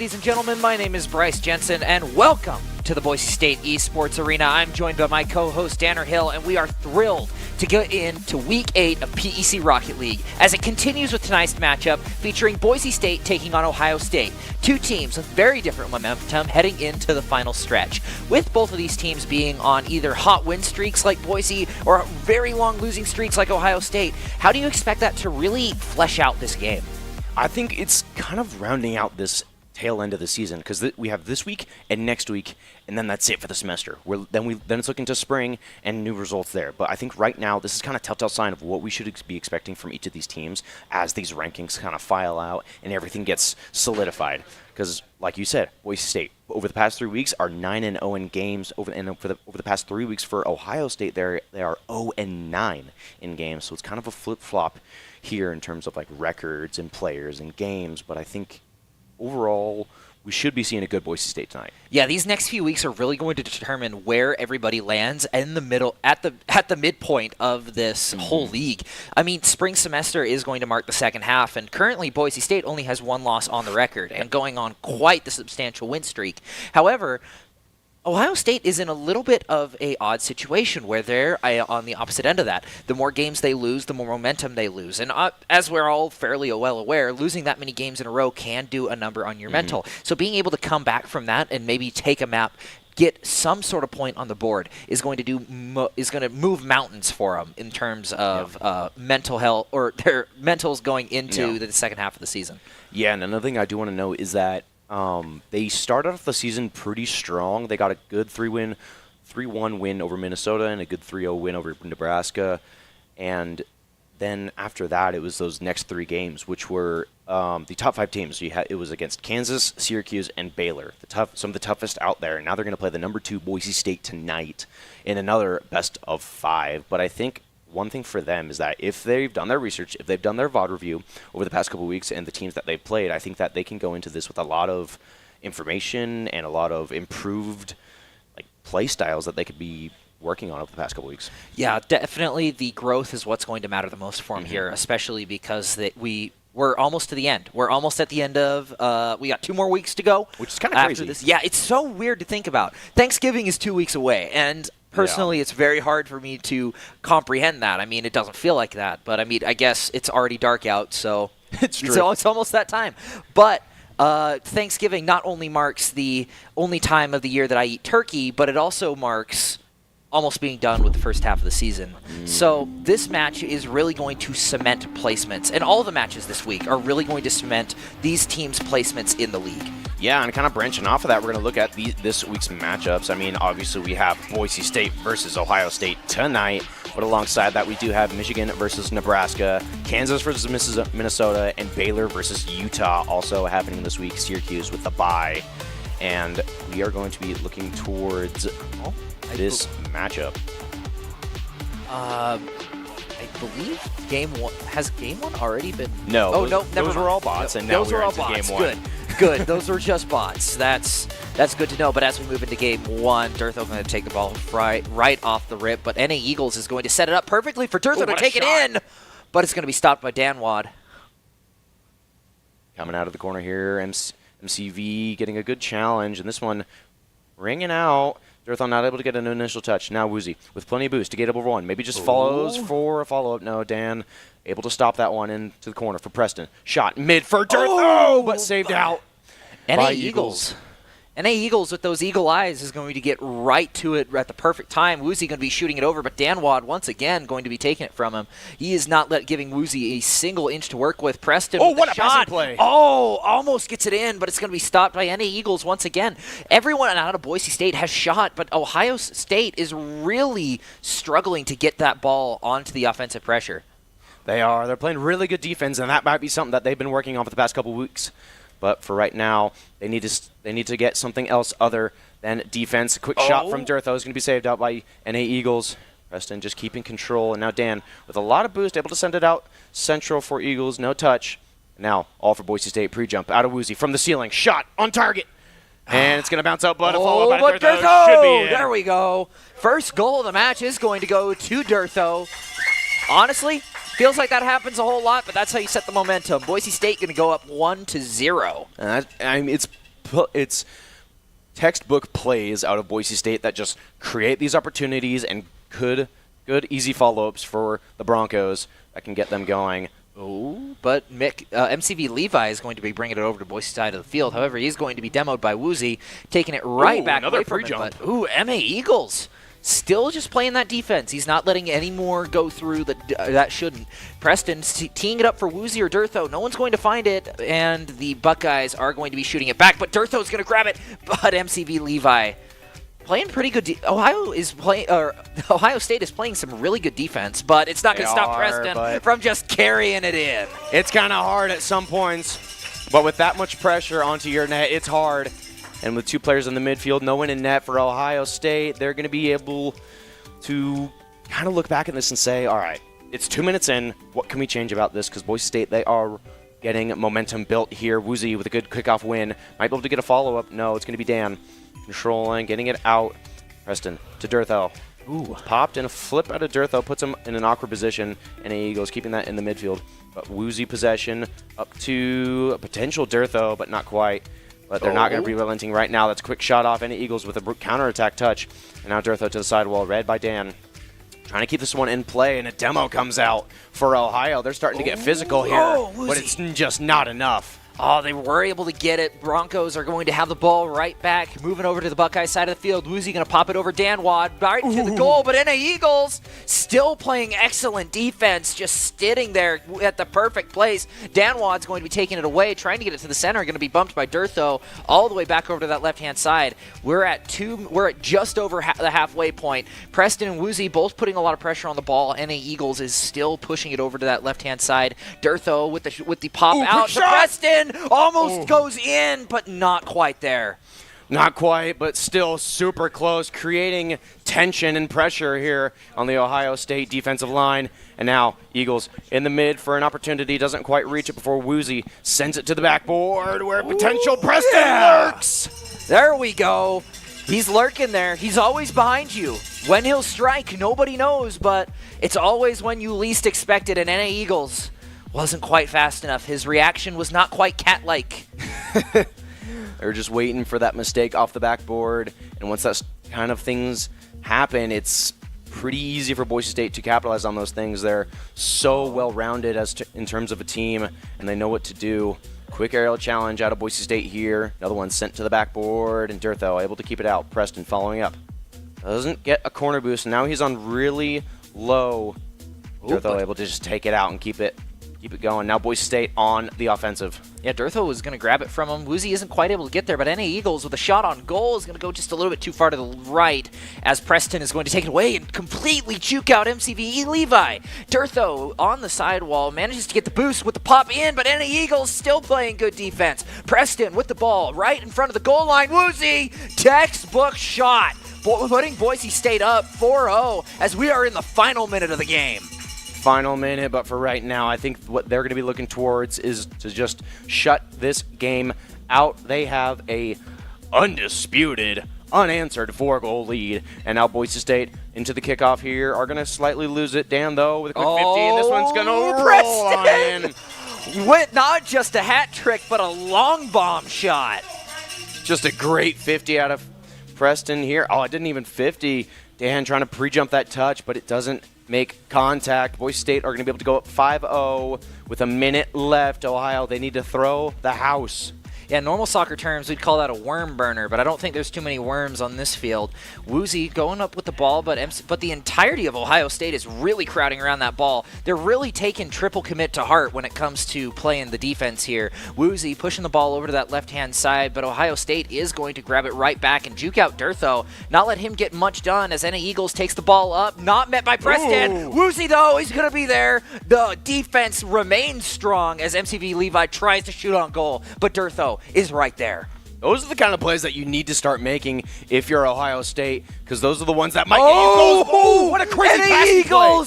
ladies and gentlemen. My name is Bryce Jensen, and welcome to the Boise State Esports Arena. I'm joined by my co-host, Danner Hill, and we are thrilled to get into Week 8 of PEC Rocket League as it continues with tonight's matchup featuring Boise State taking on Ohio State. Two teams with very different momentum heading into the final stretch, with both of these teams being on either hot win streaks like Boise or very long losing streaks like Ohio State. How do you expect that to really flesh out this game? I think it's kind of rounding out this tail end of the season because we have this week and next week, and then that's it for the semester. Then it's looking to spring and new results there. But I think right now this is kind of a telltale sign of what we should be expecting from each of these teams as these rankings kind of file out and everything gets solidified. Because, like you said, Boise State over the past 3 weeks are 9-0 in games. Over the past 3 weeks for Ohio State, they are 0-9 in games. So it's kind of a flip flop here in terms of like records and players and games. But I think overall, we should be seeing a good Boise State tonight. Yeah, these next few weeks are really going to determine where everybody lands in the middle, at the midpoint of this whole league. I mean, spring semester is going to mark the second half, and currently Boise State only has one loss on the record and going on quite the substantial win streak. However, Ohio State is in a little bit of an odd situation where they're on the opposite end of that. The more games they lose, the more momentum they lose. And as we're all fairly well aware, losing that many games in a row can do a number on your mental. So being able to come back from that and maybe take a map, get some sort of point on the board is going to move mountains for them in terms of mental health, or their mentals going into the second half of the season. Yeah, and another thing I do want to know is that they started off the season pretty strong. They got a good 3-1 win over Minnesota and a good 3-0 win over Nebraska. And then after that, it was those next 3 games, which were the top 5 teams. It was against Kansas, Syracuse, and Baylor, some of the toughest out there. And now they're going to play the number 2 Boise State tonight in another best of 5. But I think one thing for them is that if they've done their research, if they've done their VOD review over the past couple of weeks and the teams that they've played, I think that they can go into this with a lot of information and a lot of improved play styles that they could be working on over the past couple of weeks. Yeah, definitely the growth is what's going to matter the most for them here, especially because we're almost to the end. We're almost at the end of, we got 2 more weeks to go. Which is kind of crazy. This. Yeah, it's so weird to think about. Thanksgiving is 2 weeks away, and personally, it's very hard for me to comprehend that. I mean, it doesn't feel like that, but I mean, I guess it's already dark out, so it's almost that time. But Thanksgiving not only marks the only time of the year that I eat turkey, but it also marks almost being done with the first half of the season. So this match is really going to cement placements, and all the matches this week are really going to cement these teams' placements in the league. Yeah, and kind of branching off of that, we're going to look at this week's matchups. I mean, obviously we have Boise State versus Ohio State tonight, but alongside that we do have Michigan versus Nebraska, Kansas versus Minnesota, and Baylor versus Utah also happening this week, Syracuse with the bye. And we are going to be looking towards this matchup. I believe Game 1 has Game 1 already been. No, those were all bots, and now we're into Game 1. Good. Those were just bots. That's good to know. But as we move into Game 1, Durtho's going to take the ball right off the rip. But NA Eagles is going to set it up perfectly for Durtho to take it in. But it's going to be stopped by Danwad. Coming out of the corner here, MCV getting a good challenge, and this one ringing out. Durtho not able to get an initial touch. Now Woozy with plenty of boost to get over 1. Maybe just follows for a follow-up. No, Dan able to stop that one into the corner for Preston. Shot mid for Durtho, but saved out. NA Eagles. NA Eagles with those eagle eyes is going to get right to it at the perfect time. Woozy going to be shooting it over, but Danwad once again going to be taking it from him. He is not giving Woozy a single inch to work with. Preston with what a a shot. passing play. Almost gets it in, but it's going to be stopped by NA Eagles once again. Everyone out of Boise State has shot, but Ohio State is really struggling to get that ball onto the offensive pressure. They are. They're playing really good defense, and that might be something that they've been working on for the past couple weeks. But for right now, they need to get something else other than defense. A quick shot from Durtho is going to be saved out by NA Eagles. Preston just keeping control. And now Dan, with a lot of boost, able to send it out central for Eagles. No touch. Now, all for Boise State. Pre-jump out of Woozy from the ceiling. Shot on target. And it's going to bounce out, but a follow by Durtho. Should be in. There we go. First goal of the match is going to go to Durtho. Honestly, feels like that happens a whole lot, but that's how you set the momentum. Boise State going to go up 1-0. I mean, it's it's textbook plays out of Boise State that just create these opportunities and good easy follow-ups for the Broncos that can get them going. Oh, but MCV Levi is going to be bringing it over to Boise side of the field. However, he's going to be demoed by Woozy, taking it right back away from him. But, MA Eagles still just playing that defense. He's not letting any more go through that shouldn't. Preston's teeing it up for Woozy or Durtho. No one's going to find it, and the Buckeyes are going to be shooting it back. But Durtho's going to grab it, but MCV Levi playing pretty good. Ohio State is playing some really good defense, but it's not going to stop Preston from just carrying it in. It's kind of hard at some points, but with that much pressure onto your net, it's hard. And with 2 players in the midfield, no one in net for Ohio State, they're going to be able to kind of look back at this and say, all right, it's 2 minutes in. What can we change about this? Because Boise State, they are getting momentum built here. Woozy with a good kickoff win. Might be able to get a follow-up. No, it's going to be Dan. Controlling, getting it out. Preston to Durtho. Ooh, popped and a flip out of Durtho. Puts him in an awkward position. And Eagles keeping that in the midfield. But Woozy possession up to a potential Durtho, but not quite. But they're not going to be relenting right now. That's a quick shot off. And Eagles with a counterattack touch. And now Durtho to the sidewall. Read by Dan. Trying to keep this one in play. And a demo comes out for Ohio. They're starting to get physical here. But it's just not enough. Oh, they were able to get it. Broncos are going to have the ball right back, moving over to the Buckeye side of the field. Woozy going to pop it over Danwad, right to the goal, but NA Eagles still playing excellent defense, just sitting there at the perfect place. Danwad's going to be taking it away, trying to get it to the center, going to be bumped by Durtho all the way back over to that left-hand side. We're at just over the halfway point. Preston and Woozy both putting a lot of pressure on the ball. NA Eagles is still pushing it over to that left-hand side. Durtho with the pop out to Preston. Almost goes in, but not quite there. Not quite, but still super close, creating tension and pressure here on the Ohio State defensive line. And now Eagles in the mid for an opportunity. Doesn't quite reach it before Woozy sends it to the backboard where potential Preston lurks. There we go. He's lurking there. He's always behind you. When he'll strike, nobody knows, but it's always when you least expect it. And NA Eagles wasn't quite fast enough. His reaction was not quite cat-like. They're just waiting for that mistake off the backboard, and once that kind of things happen, it's pretty easy for Boise State to capitalize on those things. They're so well-rounded in terms of a team, and they know what to do. Quick aerial challenge out of Boise State here. Another one sent to the backboard, and Durtho able to keep it out. Preston following up. Doesn't get a corner boost, and now he's on really low. Durtho able to just take it out and keep it going. Now Boise State on the offensive. Yeah, Durtho was going to grab it from him. Woozy isn't quite able to get there, but NA Eagles with a shot on goal is going to go just a little bit too far to the right as Preston is going to take it away and completely juke out MCV Levi. Durtho on the sidewall manages to get the boost with the pop in, but NA Eagles still playing good defense. Preston with the ball right in front of the goal line. Woozy, textbook shot, putting Boise State up 4-0 as we are in the final minute of the game. Final minute, but for right now, I think what they're going to be looking towards is to just shut this game out. They have a undisputed, unanswered 4-goal lead, and now Boise State into the kickoff here are going to slightly lose it. Dan, though, with a quick 50, and this one's going to roll on in. With not just a hat trick, but a long bomb shot. Just a great 50 out of Preston here. Oh, it didn't even 50. Dan trying to pre-jump that touch, but it doesn't make contact. Boise State are going to be able to go up 5-0 with a minute left. Ohio, they need to throw the house. Yeah, in normal soccer terms, we'd call that a worm burner, but I don't think there's too many worms on this field. Woozy going up with the ball, but the entirety of Ohio State is really crowding around that ball. They're really taking triple commit to heart when it comes to playing the defense here. Woozy pushing the ball over to that left-hand side, but Ohio State is going to grab it right back and juke out Durtho. Not let him get much done as NA Eagles takes the ball up. Not met by Preston. Woozy, though, he's going to be there. The defense remains strong as MCV Levi tries to shoot on goal, but Durtho is right there. Those are the kind of plays that you need to start making if you're Ohio State, because those are the ones that might get you goals. Oh, what a crazy passing play.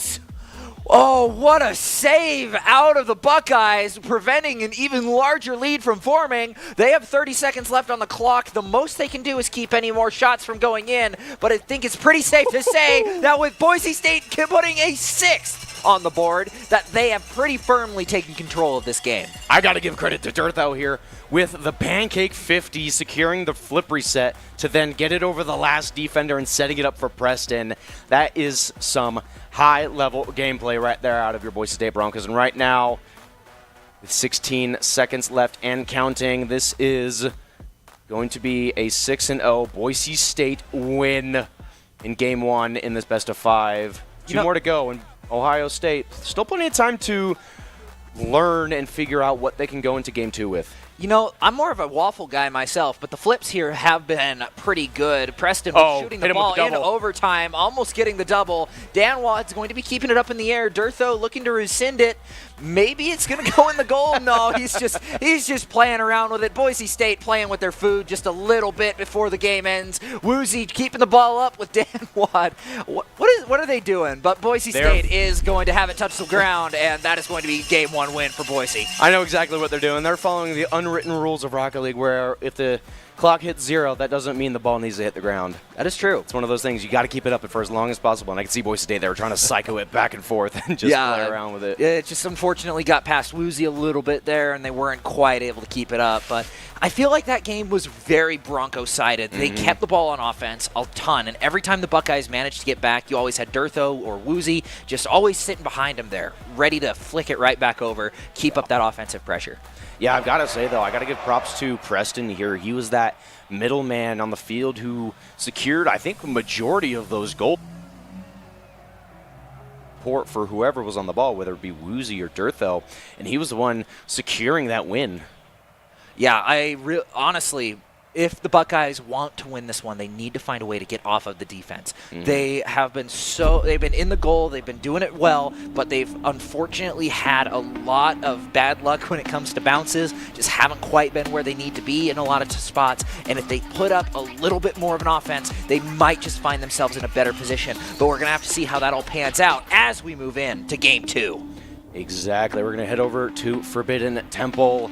Oh, what a save out of the Buckeyes, preventing an even larger lead from forming. They have 30 seconds left on the clock. The most they can do is keep any more shots from going in, but I think it's pretty safe to say that with Boise State putting a 6th on the board, that they have pretty firmly taken control of this game. I got to give credit to Durtho here with the pancake 50, securing the flip reset to then get it over the last defender and setting it up for Preston. That is some high-level gameplay right there out of your Boise State Broncos. And right now, with 16 seconds left and counting, this is going to be a 6-0 Boise State win in Game 1 in this best-of-5. Two more to go, and Ohio State still plenty of time to learn and figure out what they can go into Game 2 with. You know, I'm more of a waffle guy myself, but the flips here have been pretty good. Preston was shooting the ball in overtime, almost getting the double. Dan Watt's going to be keeping it up in the air. Durtho looking to rescind it. Maybe it's going to go in the goal. No, he's just playing around with it. Boise State playing with their food just a little bit before the game ends. Woozy keeping the ball up with Dan Watt. What are they doing? But Boise State is going to have it touch the ground, and that is going to be Game 1 win for Boise. I know exactly what they're doing. They're following the unwritten rules of Rocket League, where if the clock hits 0, that doesn't mean the ball needs to hit the ground. That is true. It's one of those things. You got to keep it up for as long as possible. And I can see Boise State, they were trying to psycho it back and forth and just play around with it. It just unfortunately got past Woozy a little bit there, and they weren't quite able to keep it up. But I feel like that game was very Bronco-sided. They kept the ball on offense a ton, and every time the Buckeyes managed to get back, you always had Durtho or Woozy just always sitting behind him there, ready to flick it right back over, keep up that offensive pressure. Yeah, I've got to say, though, I got to give props to Preston here. He was that middleman on the field who secured, I think, a majority of those goals for whoever was on the ball, whether it be Woozy or Durtho, and he was the one securing that win. Yeah, honestly, if the Buckeyes want to win this one, they need to find a way to get off of the defense. They have been they've been in the goal, they've been doing it well, but they've unfortunately had a lot of bad luck when it comes to bounces, just haven't quite been where they need to be in a lot of spots, and if they put up a little bit more of an offense, they might just find themselves in a better position. But we're going to have to see how that all pans out as we move in to Game 2. Exactly. We're going to head over to Forbidden Temple.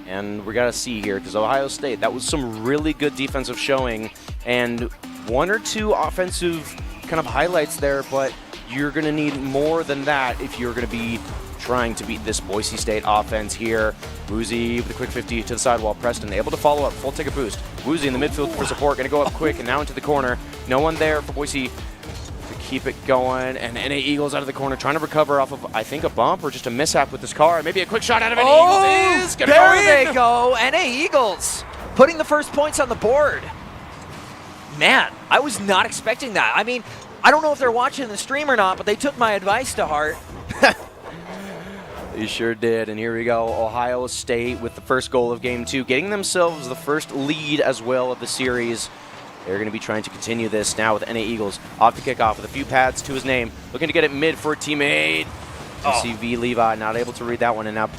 And we got to see here, because Ohio State, that was some really good defensive showing and one or two offensive kind of highlights there, but you're going to need more than that if you're going to be trying to beat this Boise State offense here. Woozy with a quick 50 to the sidewall. Preston able to follow up, full take a boost. Woozy in the midfield for support, going to go up quick and now into the corner. No one there for Boise to keep it going, and NA Eagles out of the corner trying to recover off of, I think, a bump or just a mishap with this car. Maybe a quick shot out of NA Eagles is going to go in. There they go. NA Eagles putting the first points on the board. Man, I was not expecting that. I mean, I don't know if they're watching the stream or not, but they took my advice to heart. They sure did, and here we go. Ohio State with the first goal of Game 2, getting themselves the first lead as well of the series. They're going to be trying to continue this now with NA Eagles off the kickoff with a few pads to his name, looking to get it mid for a teammate. CV Levi not able to read that one, and now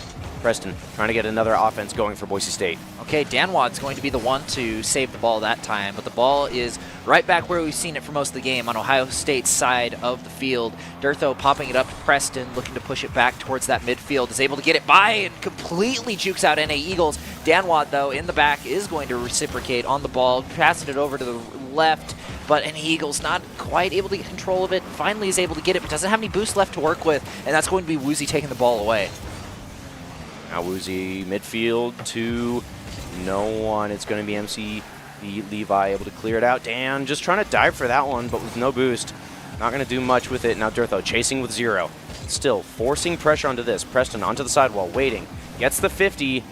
Preston trying to get another offense going for Boise State. Okay, Dan Watt's going to be the one to save the ball that time, but the ball is right back where we've seen it for most of the game on Ohio State's side of the field. Durtho popping it up to Preston, looking to push it back towards that midfield, is able to get it by and completely jukes out NA Eagles. Dan Watt, though, in the back is going to reciprocate on the ball, passing it over to the left, but NA Eagles not quite able to get control of it. Finally is able to get it, but doesn't have any boost left to work with, and that's going to be Woozy taking the ball away. Now Woozy midfield to no one. It's going to be MC Levi able to clear it out. Dan just trying to dive for that one, but with no boost. Not going to do much with it. Now Durtho chasing with 0. Still forcing pressure onto this. Preston onto the sidewall, waiting. Gets the 50,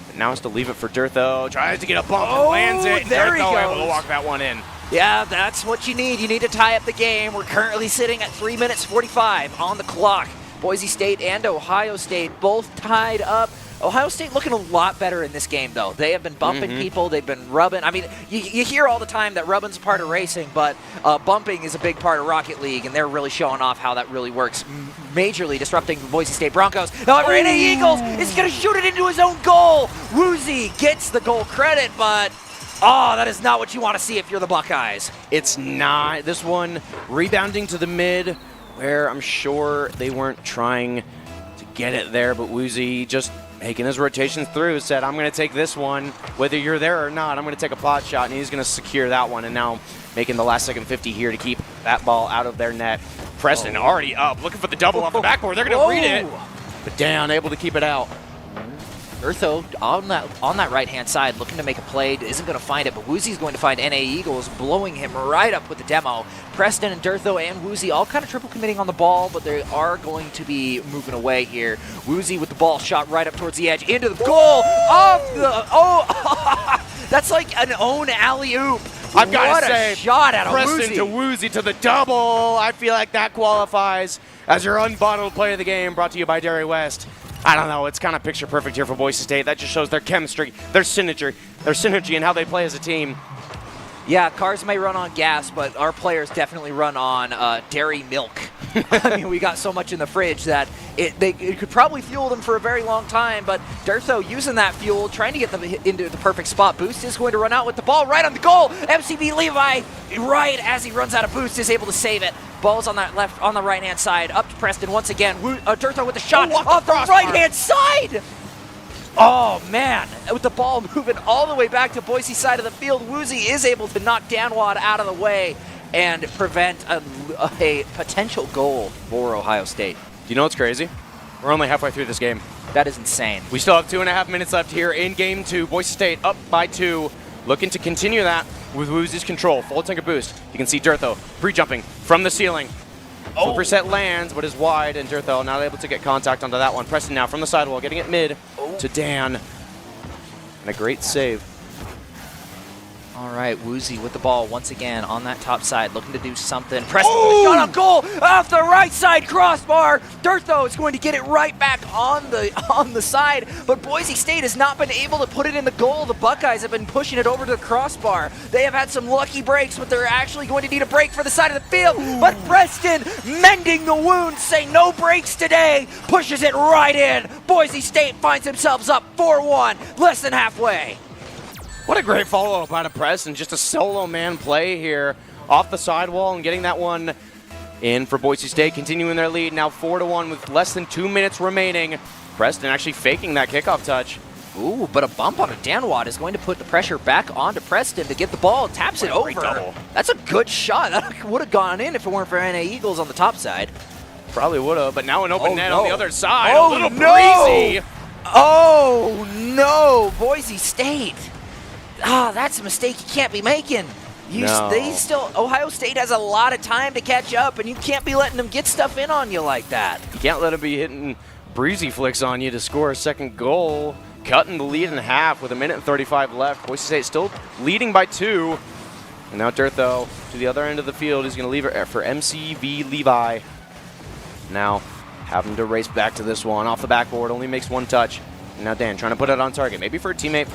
but now has to leave it for Durtho. Tries to get a bump and lands it. There he Durtho goes. able to walk that one in. Yeah, that's what you need. You need to tie up the game. We're currently sitting at 3 minutes 45 on the clock. Boise State and Ohio State both tied up. Ohio State looking a lot better in this game, though. They have been bumping people. They've been rubbing. I mean, you hear all the time that rubbing's a part of racing, but bumping is a big part of Rocket League, and they're really showing off how that really works, majorly disrupting the Boise State Broncos. However, NA Eagles is going to shoot it into his own goal. Woozy gets the goal credit, but that is not what you want to see if you're the Buckeyes. It's not. This one rebounding to the mid, where I'm sure they weren't trying to get it there, but Woozy just making his rotations through, said, I'm going to take this one, whether you're there or not. I'm going to take a pot shot, and he's going to secure that one, and now making the last second 50 here to keep that ball out of their net. Preston already up, looking for the double off the backboard. They're going to read it, but Dan able to keep it out. Urtho on that right-hand side, looking to make a play, isn't going to find it, but Woozy's going to find NA Eagles, blowing him right up with the demo. Preston and Durtho and Woozy all kind of triple committing on the ball, but they are going to be moving away here. Woozy with the ball shot right up towards the edge, into the goal of the, that's like an own alley-oop. I've got to What say, a shot out of Preston Woozy. to Woozy to the double. I feel like that qualifies as your unbottled play of the game, brought to you by Derry West. I don't know, it's kind of picture perfect here for Boise State. That just shows their chemistry, their synergy, and how they play as a team. Yeah, cars may run on gas, but our players definitely run on dairy milk. I mean, we got so much in the fridge that it could probably fuel them for a very long time, but Durtho using that fuel, trying to get them into the perfect spot. Boost is going to run out with the ball right on the goal. MCB Levi, right as he runs out of boost, is able to save it. Ball's on the right-hand side, up to Preston once again. Durtho with the shot off the right-hand side! Oh, man. With the ball moving all the way back to Boise side of the field, Woozy is able to knock Danwad out of the way and prevent a potential goal for Ohio State. Do you know what's crazy? We're only halfway through this game. That is insane. We still have 2.5 minutes left here in Game 2. Boise State up by 2. Looking to continue that with Woozy's control. Full tank of boost. You can see Durtho pre-jumping from the ceiling. Flipper set lands, but is wide, and Durtho not able to get contact onto that one. Preston now from the sidewall, getting it mid to Dan. And a great save. All right, Woozy with the ball once again on that top side, looking to do something. Preston with a shot on goal off the right side crossbar. Durtho is going to get it right back on the side, but Boise State has not been able to put it in the goal. The Buckeyes have been pushing it over to the crossbar. They have had some lucky breaks, but they're actually going to need a break for the side of the field. But Preston, mending the wounds, say no breaks today, pushes it right in. Boise State finds themselves up 4-1, less than halfway. What a great follow-up out of Preston. Just a solo man play here off the sidewall and getting that one in for Boise State, continuing their lead now 4-1 with less than 2 minutes remaining. Preston actually faking that kickoff touch. Ooh, but a bump on a Danwad is going to put the pressure back onto Preston to get the ball, taps it over. Double. That's a good shot. That would have gone in if it weren't for NA Eagles on the top side. Probably would have, but now an open net no. on the other side. Oh, a little no. breezy. Oh, no, Boise State. That's a mistake you can't be making. Ohio State has a lot of time to catch up, and you can't be letting them get stuff in on you like that. You can't let them be hitting breezy flicks on you to score a second goal. Cutting the lead in half with 1:35 left. Boise State still leading by 2. And now Durtho to the other end of the field. He's going to leave it for MCV Levi. Now having to race back to this one. Off the backboard, only makes one touch. And now Dan trying to put it on target. Maybe for a teammate,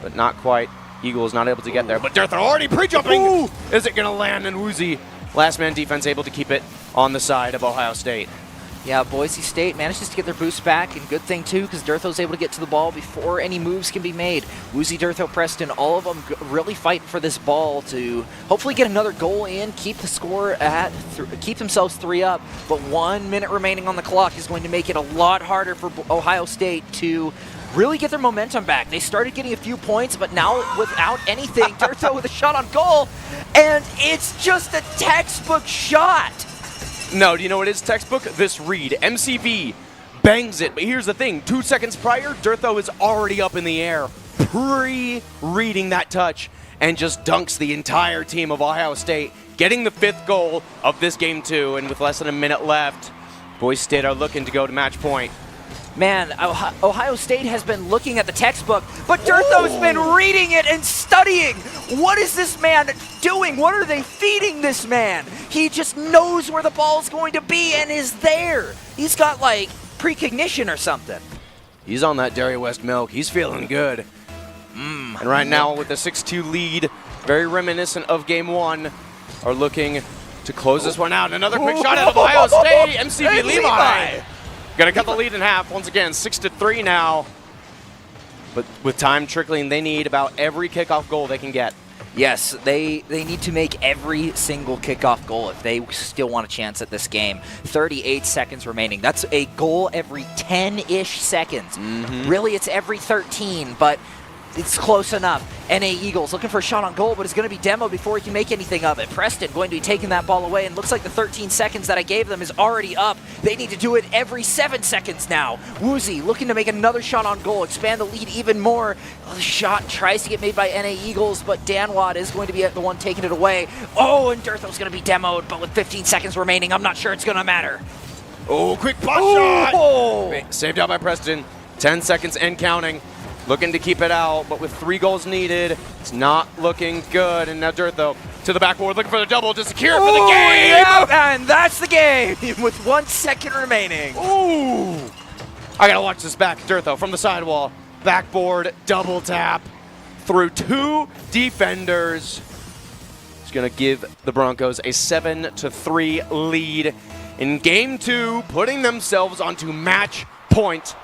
but not quite. Eagles not able to get there, but Durtho already pre-jumping. Ooh. Is it going to land? And Woozy, last man defense, able to keep it on the side of Ohio State. Yeah, Boise State manages to get their boost back, and good thing too, because Durtho's able to get to the ball before any moves can be made. Woozy, Durtho, Preston, all of them really fighting for this ball to hopefully get another goal in, keep the score keep themselves 3 up. But 1 minute remaining on the clock is going to make it a lot harder for Ohio State to really get their momentum back. They started getting a few points, but now without anything, Durtho with a shot on goal, and it's just a textbook shot. No, do you know what is textbook? This read. MCV bangs it, but here's the thing. 2 seconds prior, Durtho is already up in the air, pre-reading that touch, and just dunks the entire team of Ohio State, getting the 5th goal of this game 2, and with less than a minute left, Boise State are looking to go to match point. Man, Ohio State has been looking at the textbook, but Durtho's been reading it and studying. What is this man doing? What are they feeding this man? He just knows where the ball's going to be and is there. He's got, like, precognition or something. He's on that Derry West milk. He's feeling good. And right now, with the 6-2 lead, very reminiscent of Game 1, are looking to close this one out. Another quick shot out of Ohio State. MCV Levi. Gonna cut the lead in half once again, 6-3 now. But with time trickling, they need about every kickoff goal they can get. Yes, they need to make every single kickoff goal if they still want a chance at this game. 38 seconds remaining. That's a goal every 10-ish seconds. Really, it's every 13, but It's close enough. NA Eagles looking for a shot on goal, but it's going to be demoed before he can make anything of it. Preston going to be taking that ball away, and looks like the 13 seconds that I gave them is already up. They need to do it every 7 seconds now. Woozy looking to make another shot on goal, expand the lead even more. The shot tries to get made by NA Eagles, but Danwad is going to be the one taking it away. Oh, and Durtho's going to be demoed, but with 15 seconds remaining, I'm not sure it's going to matter. Oh, quick pop shot! Saved out by Preston. 10 seconds and counting. Looking to keep it out, but with 3 goals needed, it's not looking good. And now Durtho to the backboard, looking for the double to secure it for the game! Yep, and that's the game with 1 second remaining. Ooh! I gotta watch this back. Durtho from the sidewall. Backboard, double tap through 2 defenders. It's gonna give the Broncos a 7-3 lead in game 2, putting themselves onto match point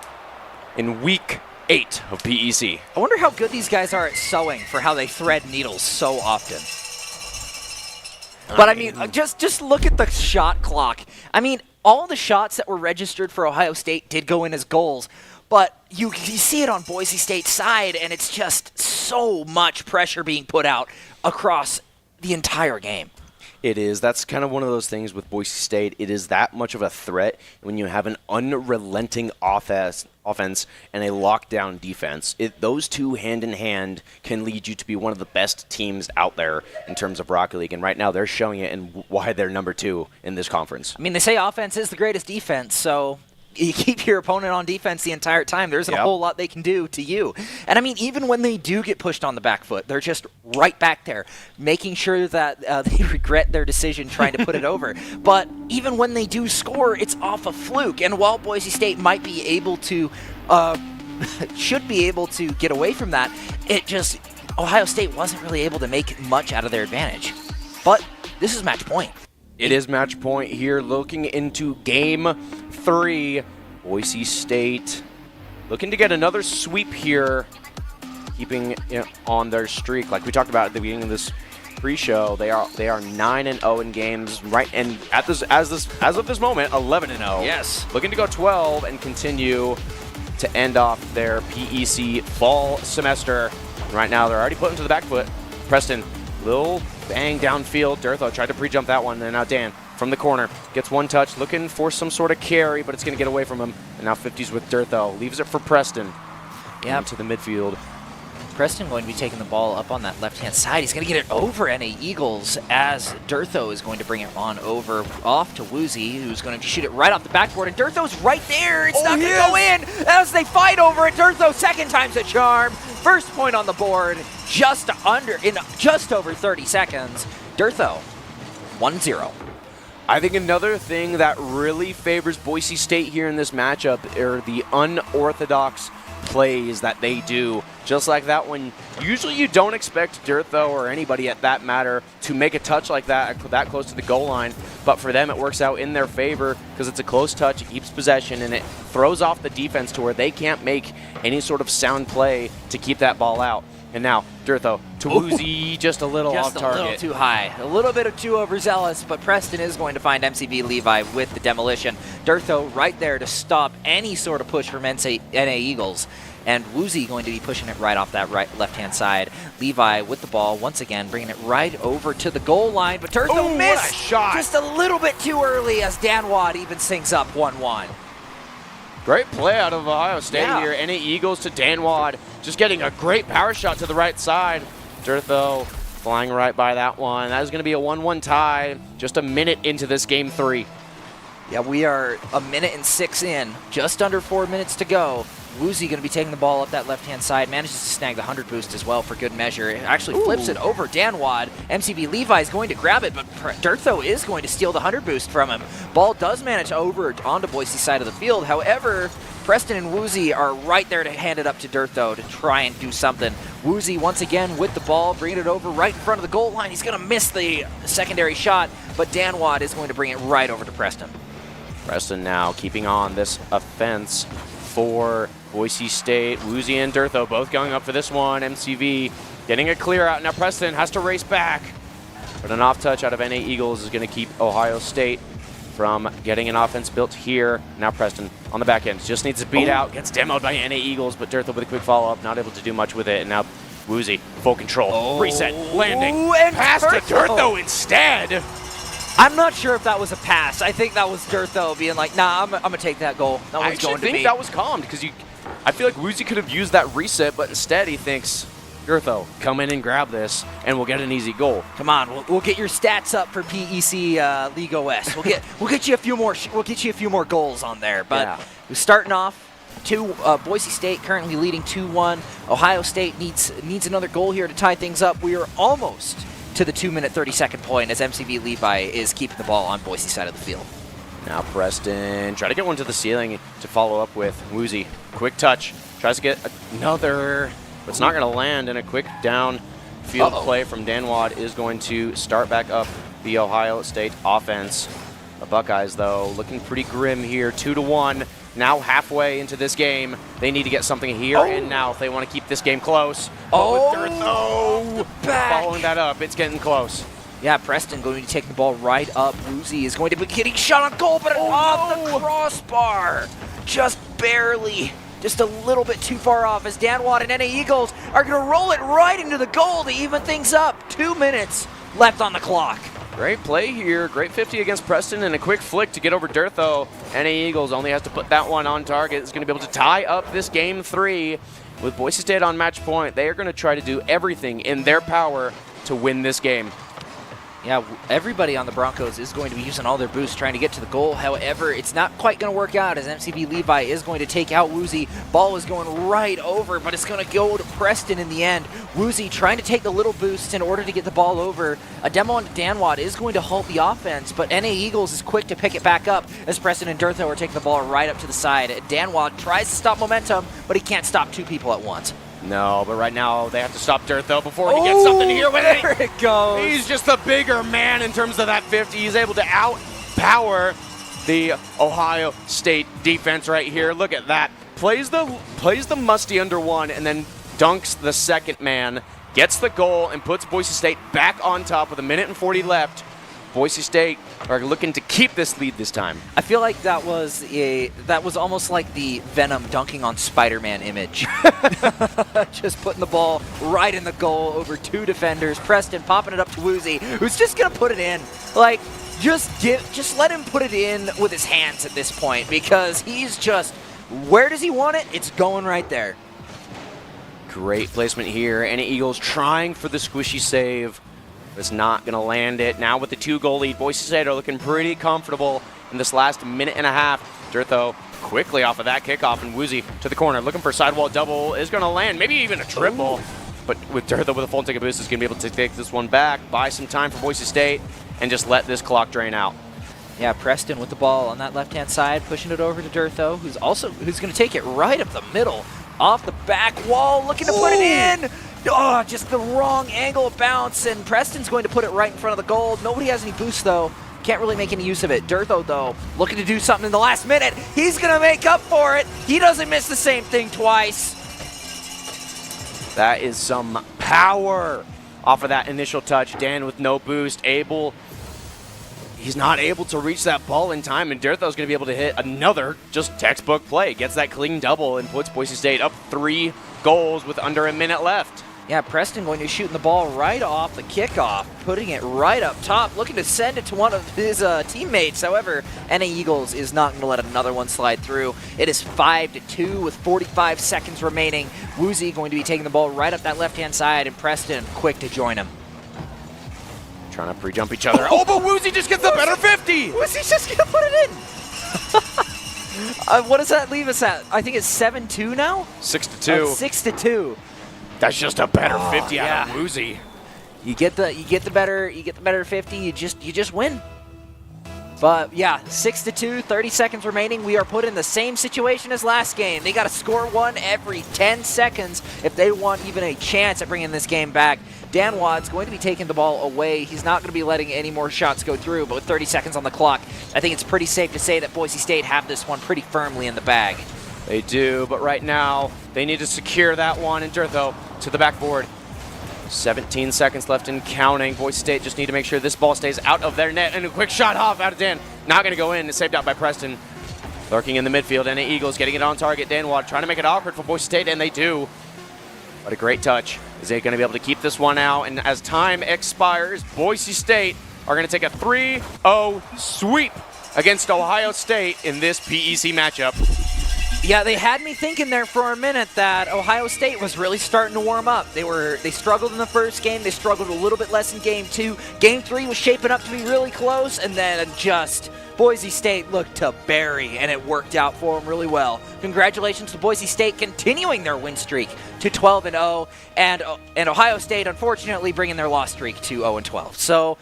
in week 8 of PEC. I wonder how good these guys are at sewing for how they thread needles so often. But I mean, just look at the shot clock. I mean, all the shots that were registered for Ohio State did go in as goals, but you see it on Boise State's side, and it's just so much pressure being put out across the entire game. It is. That's kind of one of those things with Boise State. It is that much of a threat when you have an unrelenting offense and a lockdown defense. Those two hand in hand can lead you to be one of the best teams out there in terms of Rocket League. And right now they're showing it and why they're number 2 in this conference. I mean, they say offense is the greatest defense, so you keep your opponent on defense the entire time. There isn't a whole lot they can do to you. And I mean, even when they do get pushed on the back foot, they're just right back there, making sure that they regret their decision trying to put it over. But even when they do score, it's off a fluke. And while Boise State might be able to, should be able to get away from that, Ohio State wasn't really able to make much out of their advantage. But this is match point. It is match point here, looking into game 3. Boise State looking to get another sweep here, keeping on their streak. Like we talked about at the beginning of this pre-show, they are 9-0 in games, right? And as of this moment, 11-0. Yes. Looking to go 12 and continue to end off their PEC fall semester. Right now, they're already put into the back foot. Preston, little bang downfield. Durtho tried to pre-jump that one. And now Dan from the corner gets one touch, looking for some sort of carry, but it's going to get away from him. And now 50's with Durtho. Leaves it for Preston. Yeah, to the midfield. Preston going to be taking the ball up on that left-hand side. He's going to get it over NA Eagles as Durtho is going to bring it on over off to Woozy, who's going to shoot it right off the backboard. And Durtho's right there. It's not going to go in as they fight over it. Durtho, second time's a charm. First point on the board, just over 30 seconds. Durtho, 1-0. I think another thing that really favors Boise State here in this matchup are the unorthodox plays that they do. Just like that one, usually you don't expect Durtho or anybody at that matter to make a touch like that close to the goal line, but for them it works out in their favor because it's a close touch, it keeps possession, and it throws off the defense to where they can't make any sort of sound play to keep that ball out. And now Durtho to Woozy, just a little off target. Just a little too high. A little bit too overzealous, but Preston is going to find MCV Levi with the demolition. Durtho right there to stop any sort of push from NA Eagles. And Woozy going to be pushing it right off that left-hand side. Levi with the ball, once again, bringing it right over to the goal line. But Durtho missed what a shot. Just a little bit too early as Danwad even sinks up 1-1. Great play out of Ohio State here. NA Eagles to Danwad, just getting a great power shot to the right side. Durtho flying right by that one. That is going to be a 1-1 tie, just a minute into this game 3. Yeah, we are a minute and 6 in, just under 4 minutes to go. Woozy going to be taking the ball up that left-hand side, manages to snag the 100 boost as well for good measure. It actually flips it over Danwad. MCV Levi is going to grab it, but Durtho is going to steal the 100 boost from him. Ball does manage over onto Boise's side of the field. However, Preston and Woozy are right there to hand it up to Durtho to try and do something. Woozy once again with the ball, bringing it over right in front of the goal line. He's going to miss the secondary shot, but Danwad is going to bring it right over to Preston. Preston now keeping on this offense for Boise State. Woozy and Durtho both going up for this one. MCV getting a clear out. Now Preston has to race back. But an off touch out of NA Eagles is going to keep Ohio State from getting an offense built here. Now Preston on the back end just needs to beat out, gets demoed by NA Eagles, but Dirtho with a quick follow-up, not able to do much with it, and now Woozy, full control, reset, landing, and pass to Dirtho instead. I'm not sure if that was a pass. I think that was Dirtho being like, nah, I'm going to take that goal. That one's going to me. I think that was calmed, because I feel like Woozy could have used that reset, but instead he thinks, Dirtho, come in and grab this, and we'll get an easy goal. Come on, we'll get your stats up for PEC League OS. We'll get you a few more. We'll get you a few more goals on there. But we're starting off. Boise State currently leading 2-1. Ohio State needs another goal here to tie things up. We are almost to the 2-minute 30-second point as MCV Levi is keeping the ball on Boise side of the field. Now Preston try to get one to the ceiling to follow up with Woozy. Quick touch, tries to get another. But it's not going to land, and a quick down field play from Danwad is going to start back up the Ohio State offense. The Buckeyes, though, looking pretty grim here, 2-1. Now halfway into this game, they need to get something here and now if they want to keep this game close. With following that up, it's getting close. Yeah, Preston going to take the ball right up. Woozy is going to be getting shot on goal, but off the crossbar. Just barely. Just a little bit too far off as Danwad and NA Eagles are going to roll it right into the goal to even things up. 2 minutes left on the clock. Great play here. Great 50 against Preston and a quick flick to get over Dirtho. NA Eagles only has to put that one on target. It's going to be able to tie up this game 3 with Boise State on match point. They are going to try to do everything in their power to win this game. Yeah, everybody on the Broncos is going to be using all their boosts trying to get to the goal. However, it's not quite going to work out as MCV Levi is going to take out Woozy. Ball is going right over, but it's going to go to Preston in the end. Woozy trying to take the little boosts in order to get the ball over. A demo on Danwad is going to halt the offense, but NA Eagles is quick to pick it back up as Preston and Dirtho are taking the ball right up to the side. Danwad tries to stop momentum, but he can't stop 2 people at once. No, but right now they have to stop Dirtho before he gets something here with it. There it goes. He's just the bigger man in terms of that 50. He's able to outpower the Ohio State defense right here. Look at that. Plays the musty under one and then dunks the second man, gets the goal and puts Boise State back on top with 1:40 left. Boise State are looking to keep this lead this time. I feel like that was almost like the Venom dunking on Spider-Man image. Just putting the ball right in the goal over 2 defenders. Preston popping it up to Woozy, who's just gonna put it in. Like, just let him put it in with his hands at this point because he's just, where does he want it? It's going right there. Great placement here. And Eagles trying for the squishy save. It's not going to land it. Now with the 2-goal lead, Boise State are looking pretty comfortable in this last minute and a half. Dirtho quickly off of that kickoff, and Woozy to the corner, looking for a sidewall double, is going to land, maybe even a triple. But with Dirtho with a full ticket boost, is going to be able to take this one back, buy some time for Boise State, and just let this clock drain out. Yeah, Preston with the ball on that left-hand side, pushing it over to Dirtho, who's going to take it right up the middle, off the back wall, looking to put it in. Oh, just the wrong angle of bounce, and Preston's going to put it right in front of the goal. Nobody has any boost, though. Can't really make any use of it. Dirtho, though, looking to do something in the last minute. He's going to make up for it. He doesn't miss the same thing twice. That is some power off of that initial touch. Dan with no boost, he's not able to reach that ball in time, and Dirtho's going to be able to hit another just textbook play. Gets that clean double and puts Boise State up 3 goals with under a minute left. Yeah, Preston going to shooting the ball right off the kickoff, putting it right up top, looking to send it to one of his teammates. However, NA Eagles is not going to let another one slide through. It is 5-2 with 45 seconds remaining. Woozy going to be taking the ball right up that left-hand side, and Preston quick to join him. Trying to pre-jump each other. Oh, but Woozy just gets the better 50! Woozy's just going to put it in! What does that leave us at? I think it's 7-2 now? 6-2. 6-2. That's just a better 50 out of Woozy. You get the better 50. You just win. But yeah, 6-2, 30 seconds remaining. We are put in the same situation as last game. They got to score one every 10 seconds if they want even a chance at bringing this game back. Danwad's going to be taking the ball away. He's not going to be letting any more shots go through, but with 30 seconds on the clock, I think it's pretty safe to say that Boise State have this one pretty firmly in the bag. They do, but right now, they need to secure that one, and Dirtho to the backboard. 17 seconds left and counting. Boise State just need to make sure this ball stays out of their net, and a quick shot off out of Dan. Not going to go in. It's saved out by Preston. Lurking in the midfield, and the Eagles getting it on target. Danwad trying to make it awkward for Boise State, and they do. What a great touch. Is they going to be able to keep this one out? And as time expires, Boise State are going to take a 3-0 sweep against Ohio State in this PEC matchup. Yeah, they had me thinking there for a minute that Ohio State was really starting to warm up. They struggled in the first game. They struggled a little bit less in game 2. Game 3 was shaping up to be really close, and then just Boise State looked to bury, and it worked out for them really well. Congratulations to Boise State continuing their win streak to 12-0, and Ohio State, unfortunately, bringing their loss streak to 0-12. So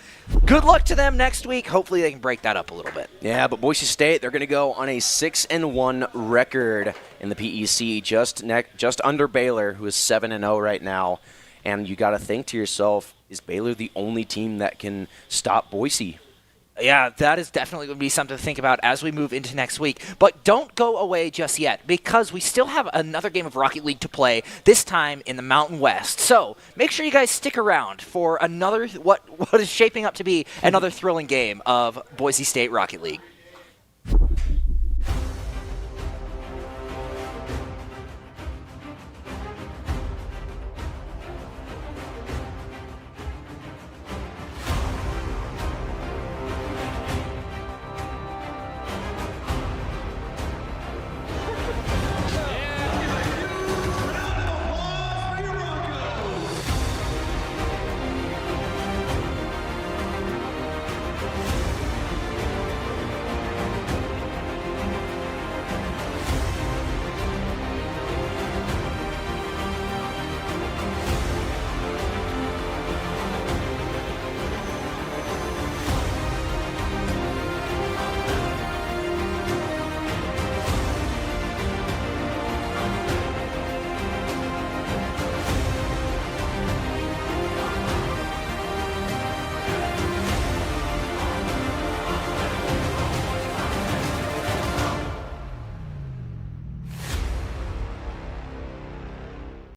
good luck to them next week. Hopefully they can break that up a little bit. Yeah, but Boise State, they're going to go on a 6-1 record in the PEC, just under Baylor, who is 7-0 right now. And you got to think to yourself, is Baylor the only team that can stop Boise? Yeah, that is definitely going to be something to think about as we move into next week. But don't go away just yet, because we still have another game of Rocket League to play, this time in the Mountain West. So make sure you guys stick around for another, what is shaping up to be another thrilling game of Boise State Rocket League.